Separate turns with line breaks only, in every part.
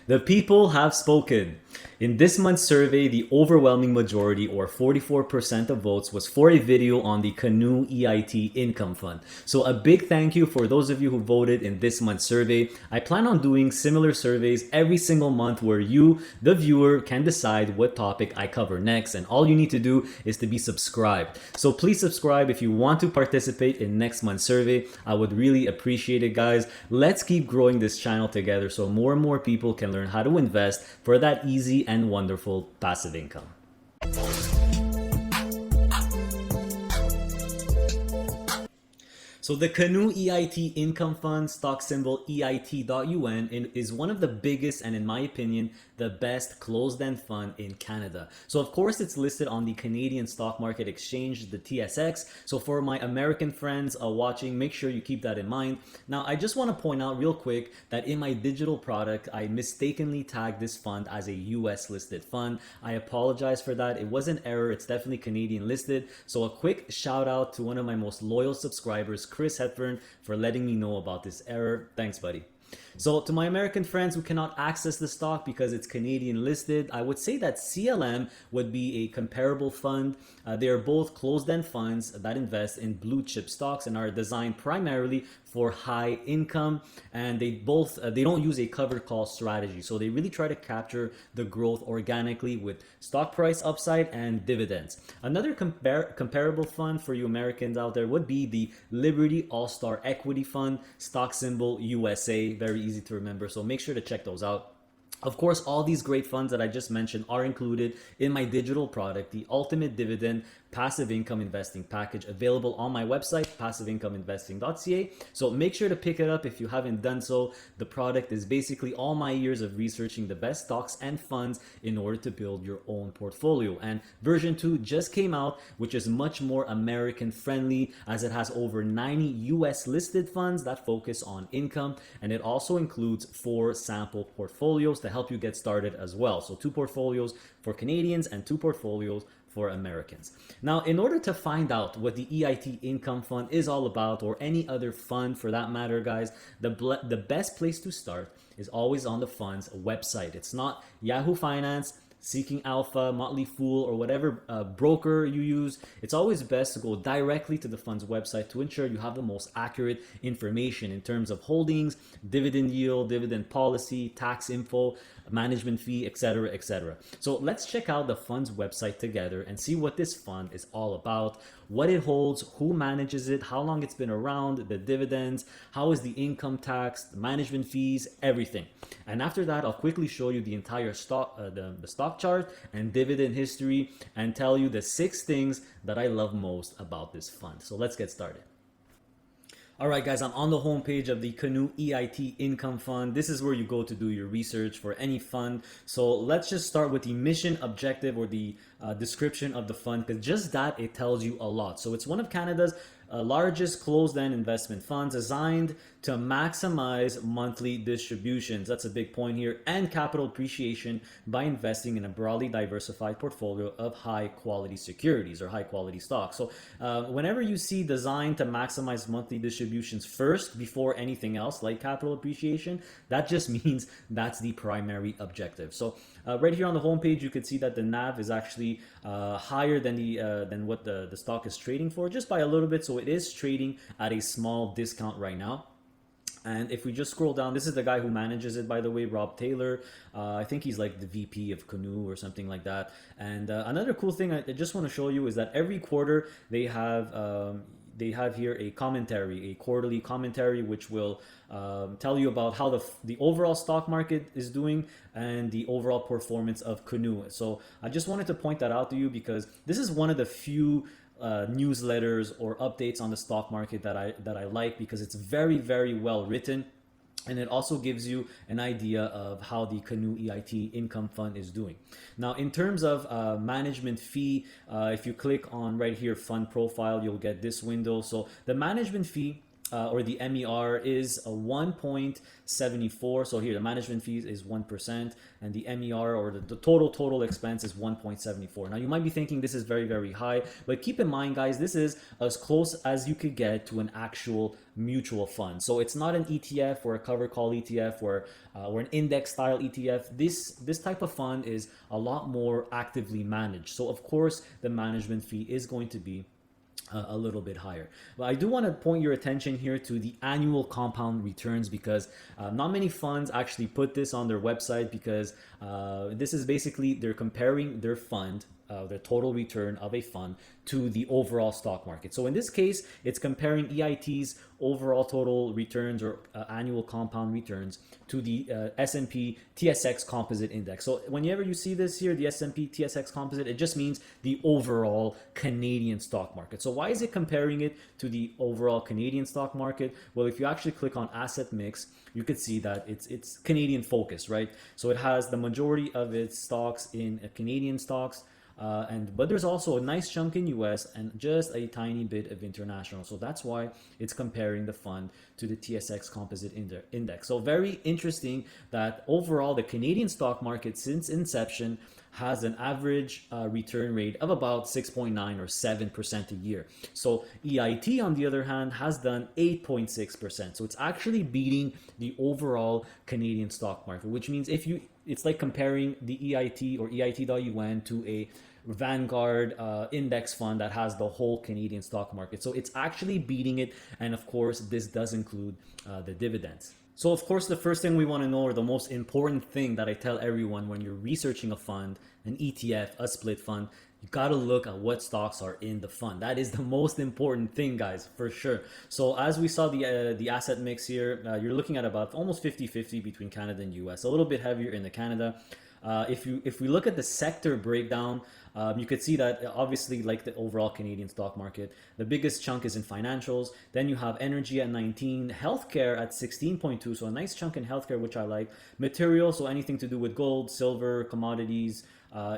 The people have spoken. In this month's survey, the overwhelming majority, or 44% of votes, was for a video on the Canoe EIT income fund. So a big thank you for those of you who voted in this month's survey. I plan on doing similar surveys every single month where you, the viewer, can decide what topic I cover next. And all you need to do is to be subscribed. So please subscribe if you want to participate in next month's survey. I would really appreciate it, guys. Let's keep growing this channel together so more and more people can learn how to invest for that easy and wonderful passive income. So the Canoe EIT income fund, stock symbol EIT.UN, is one of the biggest and, in my opinion, the best closed-end fund in Canada. So of course it's listed on the Canadian Stock Market Exchange, the TSX. So for my American friends watching, make sure you keep that in mind. Now I just want to point out real quick that in my digital product, I mistakenly tagged this fund as a US listed fund. I apologize for that. It was an error. It's definitely Canadian listed. So a quick shout out to one of my most loyal subscribers, Chris Hepburn, for letting me know about this error. Thanks, buddy. So to my American friends who cannot access the stock because it's Canadian listed, I would say that CLM would be a comparable fund. They are both closed-end funds that invest in blue chip stocks and are designed primarily for high income, and they don't use a covered call strategy. So they really try to capture the growth organically with stock price upside and dividends. Another comparable fund for you Americans out there would be the Liberty All-Star Equity Fund, stock symbol USA, very easy to remember. So make sure to check those out. Of course, all these great funds that I just mentioned are included in my digital product, the Ultimate Dividend Passive Income Investing Package, available on my website, passiveincomeinvesting.ca. So make sure to pick it up if you haven't done so. The product is basically all my years of researching the best stocks and funds in order to build your own portfolio. And version 2 just came out, which is much more American friendly, as it has over 90 US listed funds that focus on income. And it also includes 4 sample portfolios to help you get started as well. So 2 portfolios for Canadians and 2 portfolios for Americans. Now, in order to find out what the EIT income fund is all about, or any other fund for that matter, guys, the best place to start is always on the fund's website. It's not Yahoo Finance, Seeking Alpha, Motley Fool, or whatever broker you use. It's always best to go directly to the fund's website to ensure you have the most accurate information in terms of holdings, dividend yield, dividend policy, tax info, management fee, etc., etc. So let's check out the fund's website together and see what this fund is all about, what it holds, who manages it, how long it's been around, the dividends, how is the income tax, the management fees, everything. And after that, I'll quickly show you the entire stock, the stock chart and dividend history, and tell you the 6 things that I love most about this fund. So let's get started. All right, guys, I'm on the homepage of the Canoe EIT Income Fund. This is where you go to do your research for any fund. So let's just start with the mission, objective, or the description of the fund, because just that, it tells you a lot. So it's one of Canada's largest closed-end investment funds, designed to maximize monthly distributions. That's a big point here, and capital appreciation by investing in a broadly diversified portfolio of high-quality securities or high-quality stocks. So whenever you see designed to maximize monthly distributions first before anything else like capital appreciation, that just means that's the primary objective. So right here on the homepage, you can see that the NAV is actually higher than what the stock is trading for, just by a little bit. So it is trading at a small discount right now. And if we just scroll down, this is the guy who manages it, by the way, Rob Taylor. I think he's like the VP of Canoe or something like that. And another cool thing I just want to show you is that every quarter they have here a commentary, a quarterly commentary, which will tell you about how the overall stock market is doing and the overall performance of Canoe. So I just wanted to point that out to you, because this is one of the few newsletters or updates on the stock market that I like, because it's very, very well written. And it also gives you an idea of how the Canoe EIT income fund is doing. Now, in terms of management fee, if you click on right here, fund profile, you'll get this window. So the management fee or the MER is a 1.74. So here the management fees is 1%, and the MER, or the total expense, is 1.74. Now you might be thinking this is very high, but keep in mind, guys, this is as close as you could get to an actual mutual fund. So it's not an ETF or a cover call ETF or an index style ETF. This type of fund is a lot more actively managed. So of course the management fee is going to be a little bit higher. But I do want to point your attention here to the annual compound returns, because not many funds actually put this on their website, because this is basically they're comparing their fund, the total return of a fund, to the overall stock market. So in this case, it's comparing EIT's overall total returns, or annual compound returns, to the S&P TSX Composite Index. So whenever you see this here, the S&P TSX Composite, it just means the overall Canadian stock market. So why is it comparing it to the overall Canadian stock market? Well, if you actually click on asset mix, you could see that it's Canadian focused, right? So it has the majority of its stocks in Canadian stocks, but there's also a nice chunk in US and just a tiny bit of international. So that's why it's comparing the fund to the TSX Composite Index. So very interesting that overall the Canadian stock market since inception has an average return rate of about 6.9 or 7% a year. So EIT, on the other hand, has done 8.6%. So it's actually beating the overall Canadian stock market, which means it's like comparing the EIT or EIT.UN to a Vanguard index fund that has the whole Canadian stock market. So it's actually beating it. And of course, this does include the dividends. So of course, the first thing we want to know, or the most important thing that I tell everyone when you're researching a fund, an ETF, a split fund, you got to look at what stocks are in the fund. That is the most important thing, guys, for sure. So as we saw the asset mix here, you're looking at about almost 50-50 between Canada and US, a little bit heavier in the Canada. If we look at the sector breakdown, you could see that obviously, like the overall Canadian stock market, the biggest chunk is in financials. Then you have energy at 19, healthcare at 16.2, so a nice chunk in healthcare, which I like. Materials, so anything to do with gold, silver, commodities,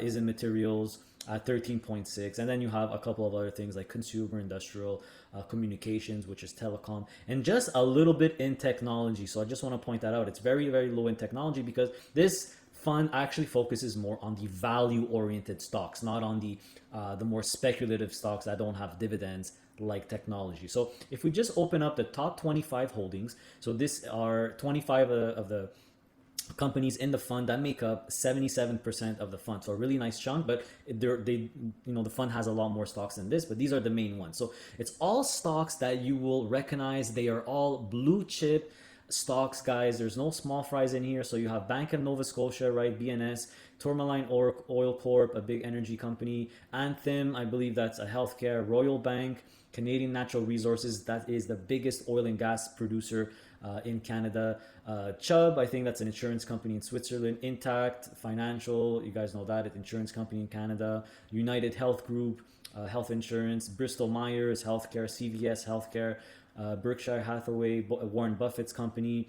is in materials at 13.6. And then you have a couple of other things like consumer, industrial, communications, which is telecom, and just a little bit in technology. So I just want to point that out. It's very low in technology, because this fund actually focuses more on the value-oriented stocks, not on the more speculative stocks that don't have dividends like technology. So if we just open up the top 25 holdings, so this are 25 of the companies in the fund that make up 77% of the fund. So a really nice chunk, but the fund has a lot more stocks than this, but these are the main ones. So it's all stocks that you will recognize. They are all blue chip stocks, guys. There's no small fries in here. So you have Bank of Nova Scotia, right? BNS, Tourmaline Oil Corp, a big energy company, Anthem, I believe that's a healthcare, Royal Bank, Canadian Natural Resources, that is the biggest oil and gas producer in Canada. Chubb, I think that's an insurance company in Switzerland. Intact Financial, you guys know that, it's an insurance company in Canada. United Health Group, health insurance. Bristol Myers Healthcare, CVS Healthcare. Berkshire Hathaway, Warren Buffett's company.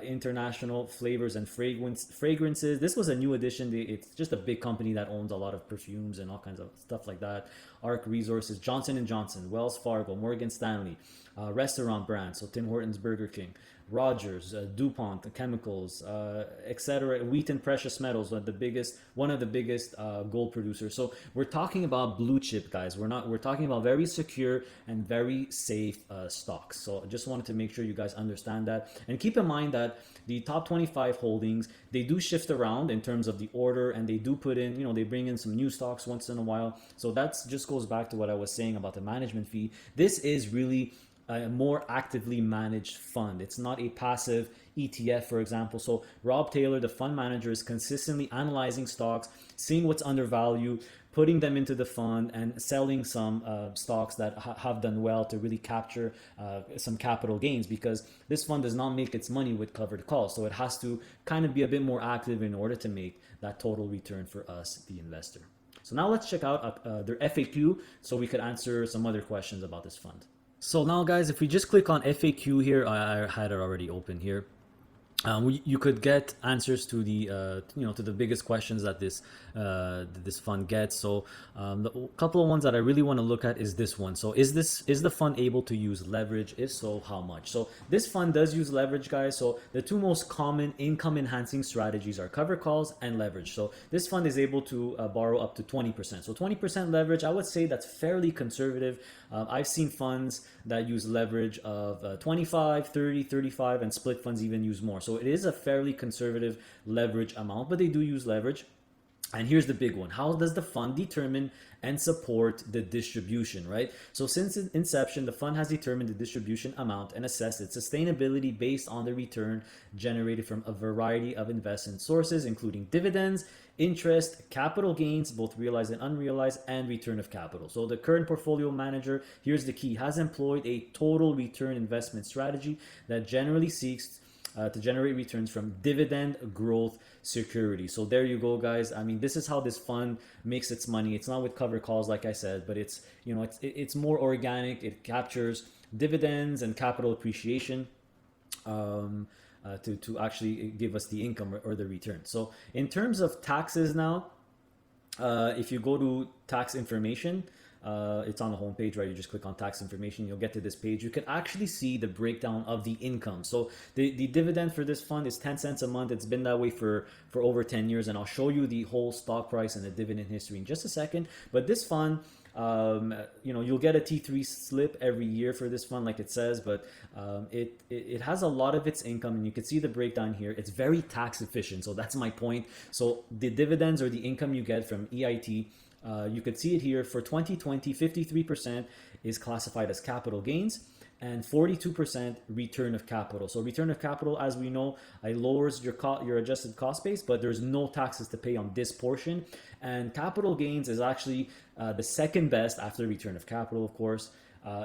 International Flavors and Fragrances. This was a new addition. It's just a big company that owns a lot of perfumes and all kinds of stuff like that. Arc Resources, Johnson & Johnson, Wells Fargo, Morgan Stanley, restaurant brands, so Tim Hortons, Burger King, Rogers, DuPont, the chemicals, etc. Wheaton Precious Metals, one of the biggest gold producers. So we're talking about blue chip, guys. We're talking about very secure and very safe stocks. So I just wanted to make sure you guys understand that, and keep in mind that the top 25 holdings, they do shift around in terms of the order, and they do put in, they bring in some new stocks once in a while. So that's just goes back to what I was saying about the management fee. This is really a more actively managed fund. It's not a passive ETF, for example. So Rob Taylor, the fund manager, is consistently analyzing stocks, seeing what's undervalued, putting them into the fund, and selling some stocks that have done well to really capture some capital gains, because this fund does not make its money with covered calls. So it has to kind of be a bit more active in order to make that total return for us, the investor. So now let's check out their FAQ so we could answer some other questions about this fund. So now, guys, if we just click on FAQ here, I had it already open here. you could get answers to the to the biggest questions that this fund gets. So the couple of ones that I really want to look at is this one. So is the fund able to use leverage? If so, how much? So this fund does use leverage, guys. So the two most common income enhancing strategies are cover calls and leverage. So this fund is able to borrow up to 20%. So 20% leverage, I would say that's fairly conservative. I've seen funds that use leverage of 25, 30, 35, and split funds even use more. So it is a fairly conservative leverage amount, but they do use leverage. And here's the big one. How does the fund determine and support the distribution, right? So since its inception, the fund has determined the distribution amount and assessed its sustainability based on the return generated from a variety of investment sources, including dividends, interest, capital gains, both realized and unrealized, and return of capital. So the current portfolio manager, here's the key, has employed a total return investment strategy that generally seeks to generate returns from dividend growth securities. So there you go, guys. I mean, this is how this fund makes its money. It's not with cover calls, like I said, but it's more organic. It captures dividends and capital appreciation to actually give us the income or the return. So in terms of taxes now, if you go to tax information, it's on the home page, right? You just click on tax information, you'll get to this page. You can actually see the breakdown of the income. So the dividend for this fund is 10 cents a month. It's been that way for over 10 years, and I'll show you the whole stock price and the dividend history in just a second. But this fund, you'll get a T3 slip every year for this fund, like it says, but it has a lot of its income, and you can see the breakdown here. It's very tax efficient, so that's my point. So the dividends or the income you get from EIT, you could see it here. For 2020, 53% is classified as capital gains and 42% return of capital. So return of capital, as we know, it lowers your adjusted cost base, but there's no taxes to pay on this portion. And capital gains is actually the second best after return of capital, of course,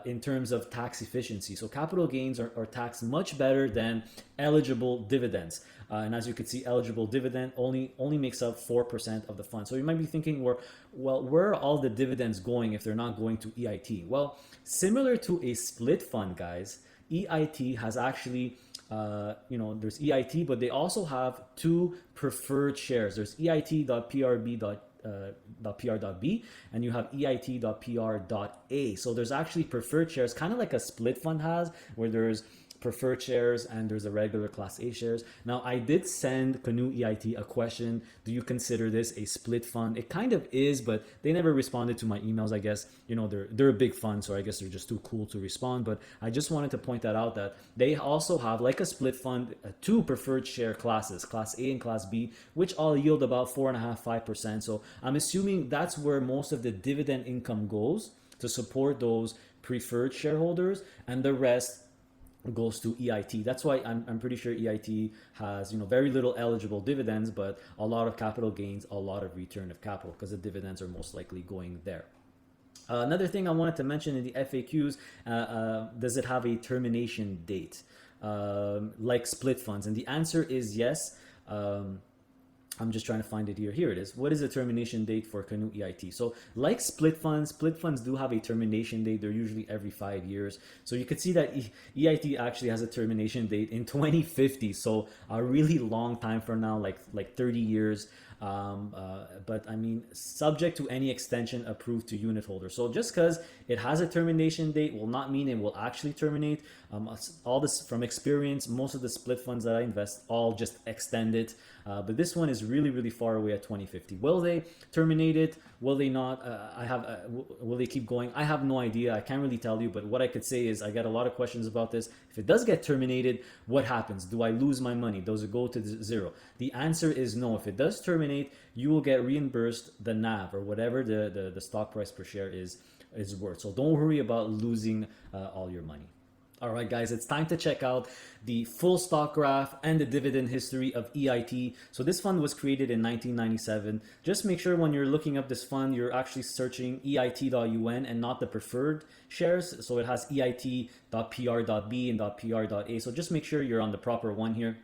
in terms of tax efficiency. So capital gains are taxed much better than eligible dividends. And as you can see, eligible dividend only makes up 4% of the fund. So you might be thinking, where are all the dividends going if they're not going to EIT? Well, similar to a split fund, guys, EIT has actually, there's EIT, but they also have two preferred shares. There's EIT.PRB.PR.B and you have EIT.PR.A. So there's actually preferred shares, kind of like a split fund has, where there's preferred shares and there's a regular class A shares. Now, I did send Canoe EIT a question. Do you consider this a split fund? It kind of is, but they never responded to my emails. I guess, they're a big fund, so I guess they're just too cool to respond. But I just wanted to point that out, that they also have, like a split fund, two preferred share classes, class A and class B, which all yield about 4.5%, 5%. So I'm assuming that's where most of the dividend income goes, to support those preferred shareholders, and the rest goes to EIT. That's why I'm pretty sure EIT has very little eligible dividends, but a lot of capital gains, a lot of return of capital, because the dividends are most likely going there. Another thing I wanted to mention in the FAQs, does it have a termination date like split funds? And the answer is yes. I'm just trying to find it here. Here it is. What is the termination date for Canoe EIT? So like split funds do have a termination date. They're usually every 5 years. So you could see that EIT actually has a termination date in 2050. So a really long time from now, like 30 years. But I mean, subject to any extension approved to unit holders. So just because it has a termination date will not mean it will actually terminate. All this from experience, most of the split funds that I invest all just extend it. But this one is really, really far away at 2050. Will they terminate it? Will they not? Will they keep going? I have no idea. I can't really tell you. But what I could say is I get a lot of questions about this. If it does get terminated, what happens? Do I lose my money? Does it go to zero? The answer is no. If it does terminate, you will get reimbursed the NAV, or whatever the stock price per share is worth. So don't worry about losing all your money. All right, guys, it's time to check out the full stock graph and the dividend history of EIT. So this fund was created in 1997. Just make sure when you're looking up this fund, you're actually searching EIT.UN and not the preferred shares. So it has EIT.PR.B and .PR.A. So just make sure you're on the proper one here.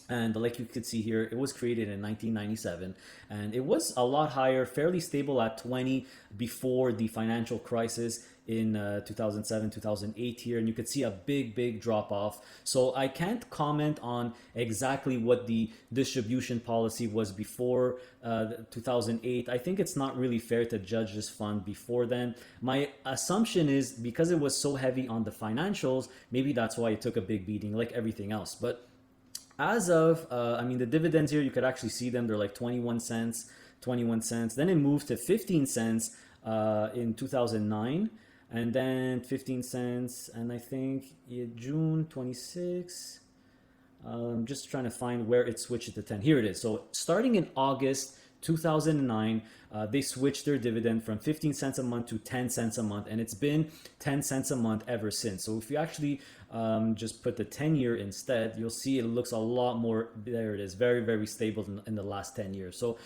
And like you could see here, it was created in 1997, and it was a lot higher, fairly stable at 20 before the financial crisis. in 2007, 2008 here, and you could see a big drop off. So I can't comment on exactly what the distribution policy was before 2008. I think it's not really fair to judge this fund before then. My assumption is because it was so heavy on the financials, maybe that's why it took a big beating like everything else. But as of, I mean, the dividends here, you could actually see them. They're like 21 cents, 21 cents. Then it moved to 15 cents in 2009. And then 15 cents, and I think June 26. I'm just trying to find where it switched to 10. Here it is. So starting in August 2009, they switched their dividend from 15 cents a month to 10 cents a month, and it's been 10 cents a month ever since. So if you actually just put the 10-year instead, you'll see it looks a lot more, there it is, very stable in the last 10 years. So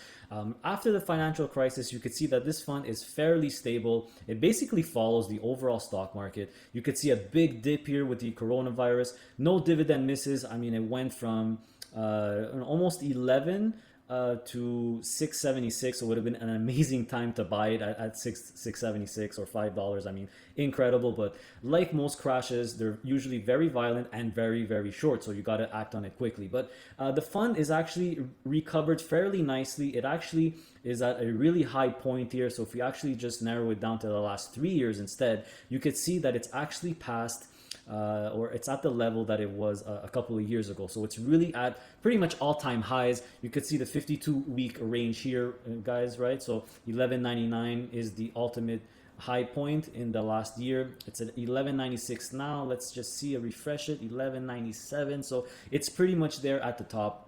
after the financial crisis, you could see that this fund is fairly stable. It basically follows the overall stock market. You could see a big dip here with the coronavirus. No dividend misses. I mean, it went from almost 11 to 676. So it would have been an amazing time to buy it at 676 or $5. I mean, incredible. But like most crashes, they're usually very violent and very short. So you got to act on it quickly. But the fund is actually recovered fairly nicely. It actually is at a really high point here. So if you actually just narrow it down to the last 3 years instead, you could see that it's actually past or it's at the level that it was a couple of years ago. So it's really at pretty much all-time highs. You could see the 52-week range here, guys, right? So 11.99 is the ultimate high point in the last year. It's at 11.96 now. Let's just see a refresh it, 11.97. So it's pretty much there at the top.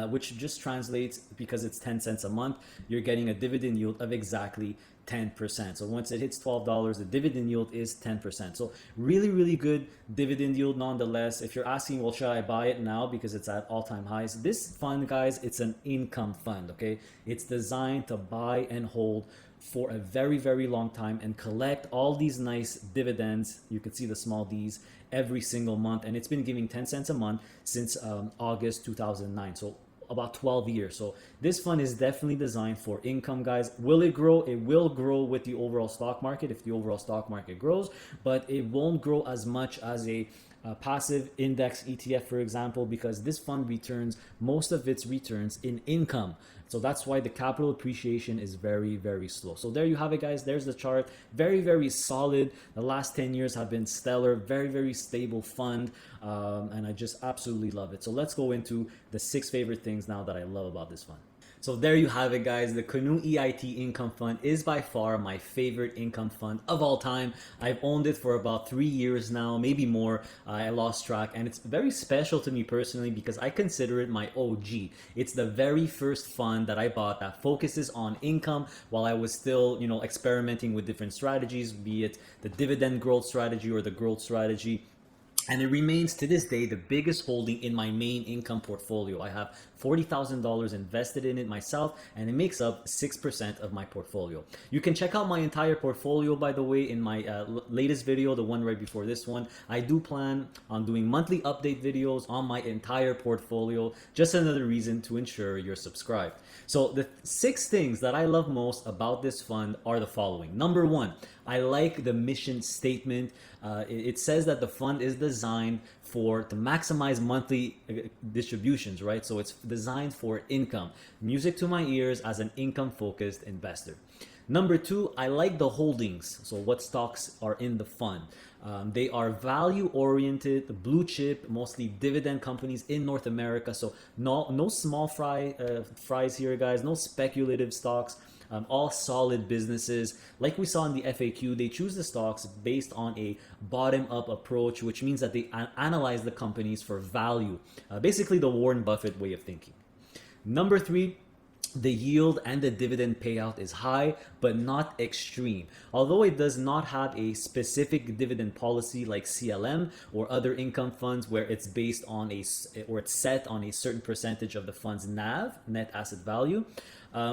Which just translates, because it's 10 cents a month, you're getting a dividend yield of exactly 10%. So once it hits $12, the dividend yield is 10%. So really good dividend yield nonetheless. If you're asking, well, should I buy it now because it's at all-time highs? This fund, guys, it's an income fund, okay? It's designed to buy and hold for a very long time and collect all these nice dividends. You could see the small D's every single month, and it's been giving 10 cents a month since August 2009. So about 12 years. So this fund is definitely designed for income, guys. Will it grow? It will grow with the overall stock market if the overall stock market grows, but it won't grow as much as a passive index ETF, for example, because this fund returns most of its returns in income. So that's why the capital appreciation is very slow. So there you have it, guys. There's the chart. Very solid. The last 10 years have been stellar. Very stable fund. And I just absolutely love it. So let's go into the 6 favorite things now that I love about this fund. So there you have it, guys. The Canoe EIT Income Fund is by far my favorite income fund of all time. I've owned it for about 3 years now, maybe more. I lost track, and it's very special to me personally because I consider it my OG. It's the very first fund that I bought that focuses on income while I was still, experimenting with different strategies, be it the dividend growth strategy or the growth strategy. And it remains to this day the biggest holding in my main income portfolio. I have $40,000 invested in it myself, and it makes up 6% of my portfolio. You can check out my entire portfolio, by the way, in my latest video, the one right before this one. I do plan on doing monthly update videos on my entire portfolio. Just another reason to ensure you're subscribed. So the 6 things that I love most about this fund are the following. Number 1, I like the mission statement. It says that the fund is designed to maximize monthly distributions, right? So it's designed for income. Music to my ears as an income-focused investor. Number 2, I like the holdings. So what stocks are in the fund? They are value-oriented, blue chip, mostly dividend companies in North America. So no small fries here, guys. No speculative stocks. All solid businesses. Like we saw in the FAQ, they choose the stocks based on a bottom-up approach, which means that they analyze the companies for value. Basically the Warren Buffett way of thinking. Number 3, the yield and the dividend payout is high, but not extreme. Although it does not have a specific dividend policy like CLM or other income funds where it's based on it's set on a certain percentage of the fund's NAV, net asset value,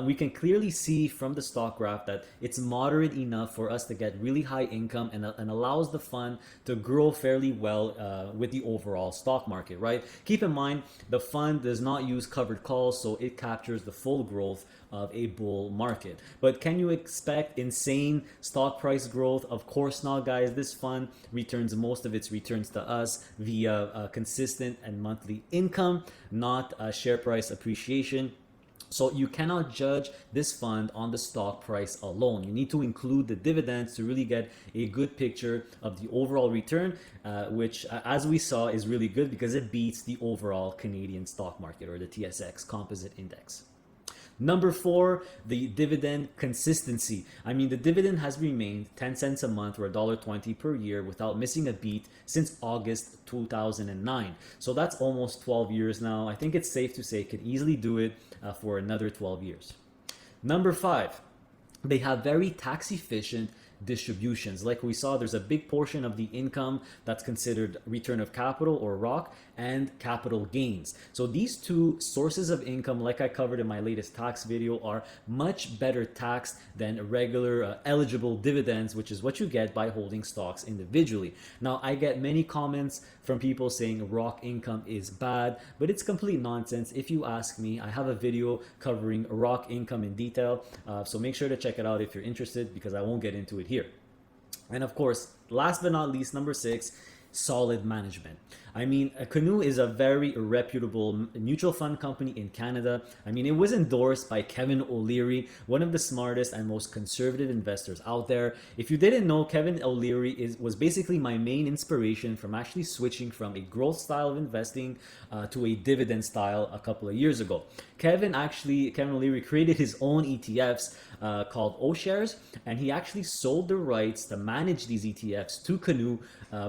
we can clearly see from the stock graph that it's moderate enough for us to get really high income and allows the fund to grow fairly well with the overall stock market, right? Keep in mind, the fund does not use covered calls, so it captures the full growth of a bull market. But can you expect insane stock price growth? Of course not, guys. This fund returns most of its returns to us via consistent and monthly income, not share price appreciation. So you cannot judge this fund on the stock price alone. You need to include the dividends to really get a good picture of the overall return, which as we saw is really good because it beats the overall Canadian stock market or the TSX Composite Index. Number 4, the dividend consistency. I mean, the dividend has remained 10 cents a month or $1.20 per year without missing a beat since August 2009. So that's almost 12 years now. I think it's safe to say it can easily do it for another 12 years. Number 5, they have very tax efficient distributions. Like we saw, there's a big portion of the income that's considered return of capital or ROC and capital gains. So these two sources of income, like I covered in my latest tax video, are much better taxed than regular eligible dividends, which is what you get by holding stocks individually. Now, I get many comments from people saying ROC income is bad, but it's complete nonsense. If you ask me, I have a video covering ROC income in detail, so make sure to check it out if you're interested, because I won't get into it here. And of course, last but not least, number 6, solid management. I mean, Canoe is a very reputable mutual fund company in Canada. I mean, it was endorsed by Kevin O'Leary, one of the smartest and most conservative investors out there. If you didn't know, Kevin O'Leary was basically my main inspiration from actually switching from a growth style of investing to a dividend style a couple of years ago. Kevin O'Leary created his own ETFs called O-Shares, and he actually sold the rights to manage these ETFs to Canoe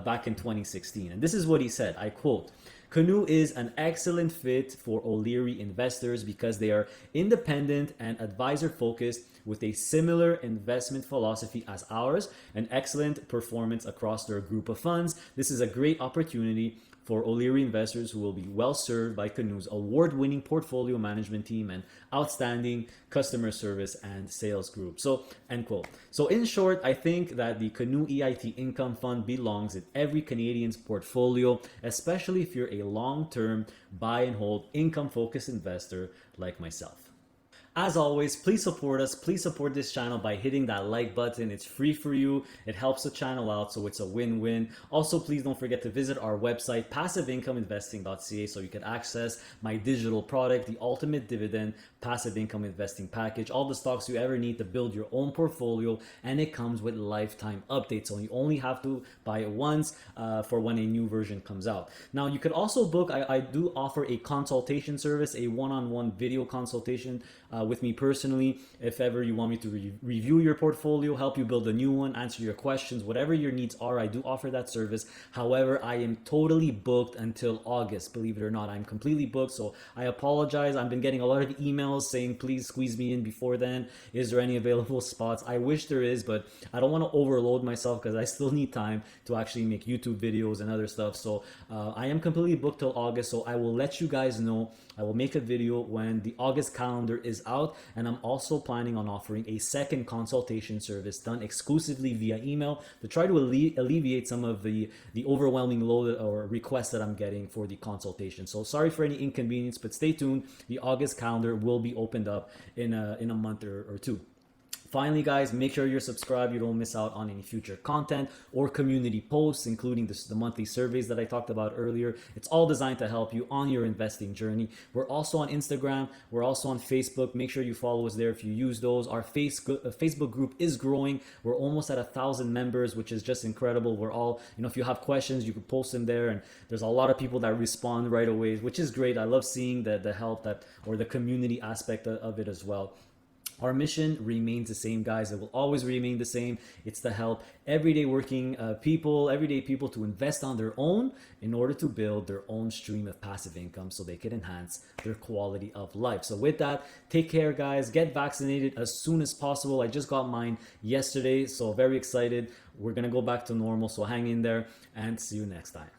back in 2016. And this is what he said, I quote, "Canoe is an excellent fit for O'Leary investors because they are independent and advisor focused with a similar investment philosophy as ours and excellent performance across their group of funds. This is a great opportunity for O'Leary investors who will be well served by Canoe's award-winning portfolio management team and outstanding customer service and sales group." So, end quote. So in short, I think that the Canoe EIT Income Fund belongs in every Canadian's portfolio, especially if you're a long-term buy and hold income-focused investor like myself. As always, please support us. Please support this channel by hitting that like button. It's free for you. It helps the channel out, so it's a win-win. Also, please don't forget to visit our website, passiveincomeinvesting.ca, so you can access my digital product, the Ultimate Dividend Passive Income Investing Package. All the stocks you ever need to build your own portfolio, and it comes with lifetime updates. So you only have to buy it once for when a new version comes out. Now, you could also book, I do offer a consultation service, a one-on-one video consultation with me personally. If ever you want me to review your portfolio, help you build a new one, answer your questions, whatever your needs are, I do offer that service. However, I am totally booked until August. Believe it or not, I'm completely booked, so I apologize. I've been getting a lot of emails saying, please squeeze me in before then. Is there any available spots? I wish there is, but I don't want to overload myself because I still need time to actually make YouTube videos and other stuff. So I am completely booked till August, so I will let you guys know. I will make a video when the August calendar is out, and I'm also planning on offering a second consultation service done exclusively via email to try to alleviate some of the overwhelming load or requests that I'm getting for the consultation. So sorry for any inconvenience, but stay tuned. The August calendar will be opened up in a month or two. Finally, guys, make sure you're subscribed. You don't miss out on any future content or community posts, including the monthly surveys that I talked about earlier. It's all designed to help you on your investing journey. We're also on Instagram. We're also on Facebook. Make sure you follow us there if you use those. Our Facebook group is growing. We're almost at 1,000 members, which is just incredible. We're all, if you have questions, you can post them there. And there's a lot of people that respond right away, which is great. I love seeing the help or the community aspect of it as well. Our mission remains the same, guys. It will always remain the same. It's to help everyday people to invest on their own in order to build their own stream of passive income so they can enhance their quality of life. So with that, take care, guys. Get vaccinated as soon as possible. I just got mine yesterday, so very excited. We're going to go back to normal, so hang in there and see you next time.